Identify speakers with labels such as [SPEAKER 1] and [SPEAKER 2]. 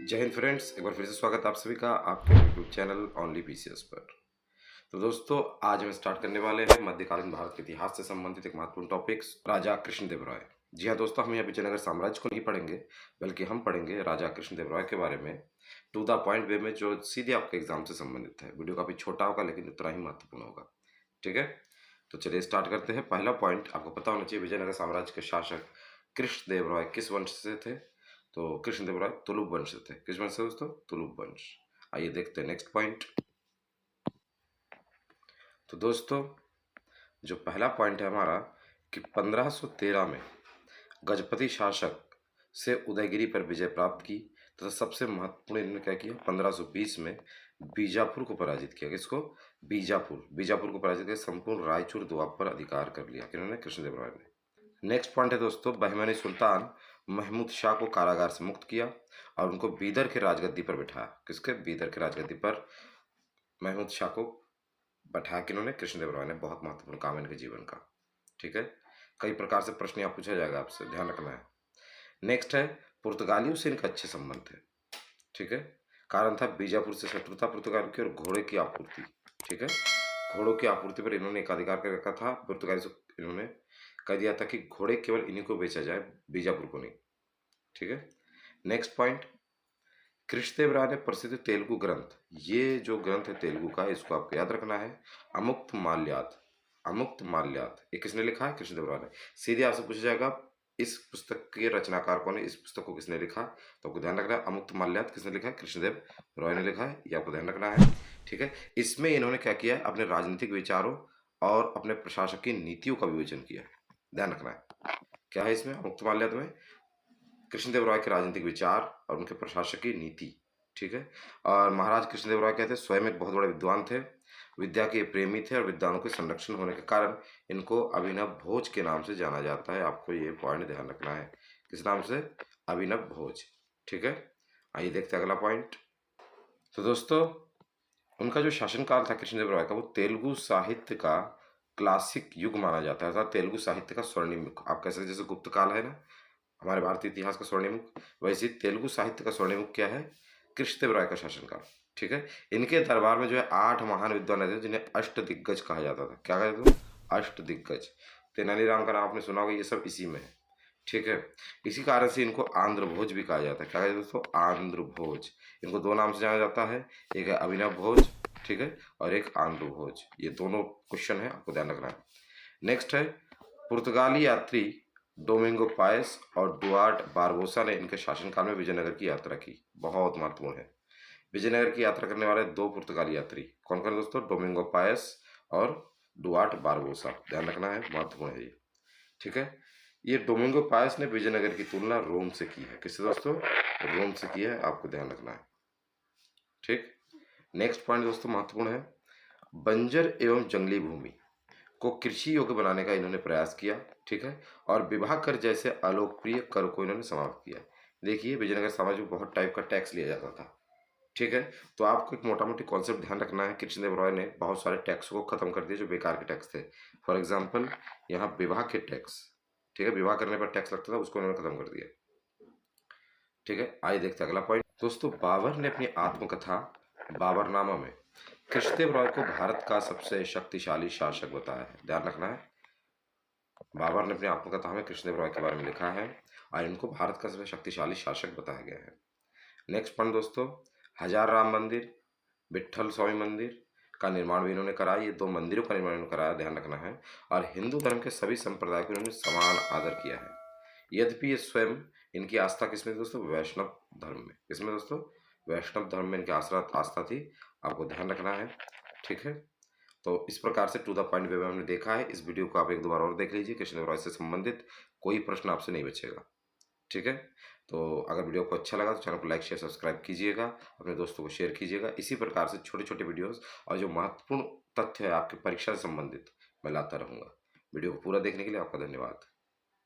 [SPEAKER 1] जय हिंद फ्रेंड्स, एक बार फिर से स्वागत है आप सभी का आपके यूट्यूब चैनल ओनली पीसीएस पर। तो दोस्तों, आज हम स्टार्ट करने वाले हैं मध्यकालीन भारत के इतिहास से संबंधित एक महत्वपूर्ण टॉपिक्स, राजा कृष्णदेव राय। जी हाँ दोस्तों, हम यहाँ विजयनगर साम्राज्य को नहीं पढ़ेंगे, बल्कि हम पढ़ेंगे राजा कृष्णदेव राय के बारे में टू द पॉइंट वे में, जो सीधे आपके एग्जाम से संबंधित है। वीडियो काफी छोटा होगा लेकिन उतना ही महत्वपूर्ण होगा। ठीक है, तो चलिए स्टार्ट करते हैं। पहला पॉइंट आपको पता होना चाहिए, विजयनगर साम्राज्य के शासक कृष्णदेव राय किस वंश से थे? तो कृष्णदेव राय तुलुप वंश से थे। किस वंश से दोस्तों? तुलुप वंश। आइए देखते हैं नेक्स्ट पॉइंट। तो दोस्तों, जो पहला पॉइंट है हमारा कि 1513 में गजपति शासक से उदयगिरी पर विजय प्राप्त की, तो सबसे महत्वपूर्ण इन्होंने क्या किया? 1520 में बीजापुर को पराजित किया। किसको? बीजापुर को पराजित करके संपूर्ण रायचूर दोआब पर अधिकार कर लिया। किन्होंने? कृष्णदेव राय ने। नेक्स्ट पॉइंट है दोस्तों, बहमनी सुल्तान महमूद शाह को कारागार से मुक्त किया और उनको बीदर के राजगद्दी पर बिठाया। किसके? बीदर के राजगद्दी पर महमूद शाह को बैठाया। किन्होंने? कृष्णदेव राय ने। बहुत महत्वपूर्ण काम है इनके जीवन का। ठीक है, कई प्रकार से प्रश्न यहाँ पूछा जाएगा, आपसे ध्यान रखना है। नेक्स्ट है, पुर्तगालियों से इनका अच्छे संबंध थे। ठीक है, कारण था बीजापुर से शत्रुता पुर्तगालियों की और घोड़े की आपूर्ति। ठीक है, घोड़ों की आपूर्ति पर इन्होंने एकाधिकार कर रखा था। पुर्तगाली से इन्होंने कह दिया था कि घोड़े केवल इन्हीं को बेचा जाए, बीजापुर को नहीं। ठीक है, नेक्स्ट पॉइंट, कृष्णदेव राय ने प्रसिद्ध तेलुगु ग्रंथ, ये जो ग्रंथ है तेलुगु का, इसको आपको याद रखना है, अमुक्त माल्यात। अमुक्त माल्यात ये किसने लिखा है? कृष्णदेव राय ने। सीधे आपसे पूछा जाएगा इस पुस्तक के रचनाकार कौन है, इस पुस्तक को किसने लिखा? तो आपको ध्यान रखना है, अमुक्त माल्यात किसने लिखा है? कृष्णदेव राय ने लिखा है, ये आपको ध्यान रखना है। ठीक है, इसमें इन्होंने क्या किया है? अपने राजनीतिक विचारों और अपने प्रशासकीय नीतियों का विवेचन किया है। ध्यान रखना है, क्या है इसमें? अमुक्त माल्यात में कृष्णदेव राय के राजनीतिक विचार और उनके प्रशासकीय नीति। ठीक है, और महाराज कृष्णदेव राय कहते स्वयं एक बहुत बड़े विद्वान थे, विद्या के प्रेमी थे और विद्वानों के संरक्षण होने के कारण इनको अभिनव भोज के नाम से जाना जाता है। आपको ये पॉइंट ध्यान रखना है। किस नाम से? अभिनव भोज। ठीक है, आइए देखते हैं अगला पॉइंट। तो दोस्तों, उनका जो शासनकाल था कृष्णदेव राय का, वो तेलुगु साहित्य का क्लासिक युग माना जाता है, अर्थात तेलुगु साहित्य का स्वर्णिम युग। आप कह सकते जैसे गुप्त काल है ना हमारे भारतीय इतिहास का स्वर्णिम युग, वैसे तेलुगु साहित्य का स्वर्णिम युग क्या है? कृष्णदेव राय का शासनकाल। ठीक है, इनके दरबार में जो है 8 महान विद्वान रहते थे, जिन्हें अष्ट दिग्गज कहा जाता था। क्या कहते थे? अष्ट दिग्गज। तेनालीराम का नाम आपने सुना होगा, ये सब इसी में है। ठीक है, इसी कारण से इनको आंध्र भोज भी कहा जाता है। क्या कहते हैं दोस्तों? आंध्र भोज। इनको दो नाम से जाना जाता है, एक है अभिनव भोज, ठीक है, और एक आंध्र भोज। ये दोनों क्वेश्चन है, आपको ध्यान रखना है। नेक्स्ट है, पुर्तगाली यात्री डोमिंगो पायस और डुआर्ट बारबोसा ने इनके शासनकाल में विजयनगर की यात्रा की। बहुत महत्वपूर्ण है, विजयनगर की यात्रा करने वाले 2 पुर्तगाली यात्री कौन कौन दोस्तों? डोमिंगो पायस और डुआर्ट बारबोसा। ध्यान रखना है, महत्वपूर्ण है ये। ठीक है, ये डोमिंगो पायस ने विजयनगर की तुलना रोम से की है। किससे दोस्तों? रोम से की है, आपको ध्यान रखना है। ठीक, नेक्स्ट पॉइंट दोस्तों महत्वपूर्ण है, बंजर एवं जंगली भूमि को कृषि योग्य बनाने का इन्होंने प्रयास किया। ठीक है, और विवाह कर जैसे अलोकप्रिय कर को इन्होंने समाप्त किया। देखिए, विजयनगर साम्राज्य में बहुत टाइप का टैक्स लिया जाता था। ठीक है, तो आपको एक मोटा मोटी कॉन्सेप्ट ध्यान रखना है, कृष्णदेव राय ने बहुत सारे टैक्स को खत्म कर दिया जो बेकार के टैक्स थे। फॉर एग्जाम्पल, यहाँ विवाह के टैक्स, ठीक है, विवाह करने पर टैक्स लगता था, उसको उन्होंने खत्म कर दिया। ठीक है, आइए देखते हैं अगला पॉइंट। दोस्तों, बाबर ने अपनी आत्मकथा बाबरनामा में कृष्णदेव राय को भारत का सबसे शक्तिशाली शासक बताया है। ध्यान रखना है, बाबर ने अपनी आत्मकथा में कृष्णदेव राय के बारे में लिखा है और इनको भारत का सबसे शक्तिशाली शासक बताया गया है। नेक्स्ट पॉइंट दोस्तों, हजार राम मंदिर, विट्ठल स्वामी मंदिर का निर्माण भी इन्होंने कराया। ये 2 मंदिरों का निर्माण इन्होंने कराया, ध्यान रखना है। और हिंदू धर्म के सभी संप्रदाय को इन्होंने समान आदर किया है। यद्यपि ये स्वयं, इनकी आस्था किसमें दोस्तों? वैष्णव धर्म में। किसमें दोस्तों? वैष्णव धर्म में इनकी आस्था थी, आपको ध्यान रखना है। ठीक है, तो इस प्रकार से टू द पॉइंट वे में हमने देखा है। इस वीडियो को आप एक 2 बार और देख लीजिए, कृष्णदेव राय से संबंधित कोई प्रश्न आपसे नहीं बचेगा। ठीक है, तो अगर वीडियो को अच्छा लगा तो चैनल को लाइक शेयर सब्सक्राइब कीजिएगा, अपने दोस्तों को शेयर कीजिएगा। इसी प्रकार से छोटे छोटे वीडियोस और जो महत्वपूर्ण तथ्य है आपके परीक्षा से संबंधित मैं लाता रहूँगा। वीडियो को पूरा देखने के लिए आपका धन्यवाद।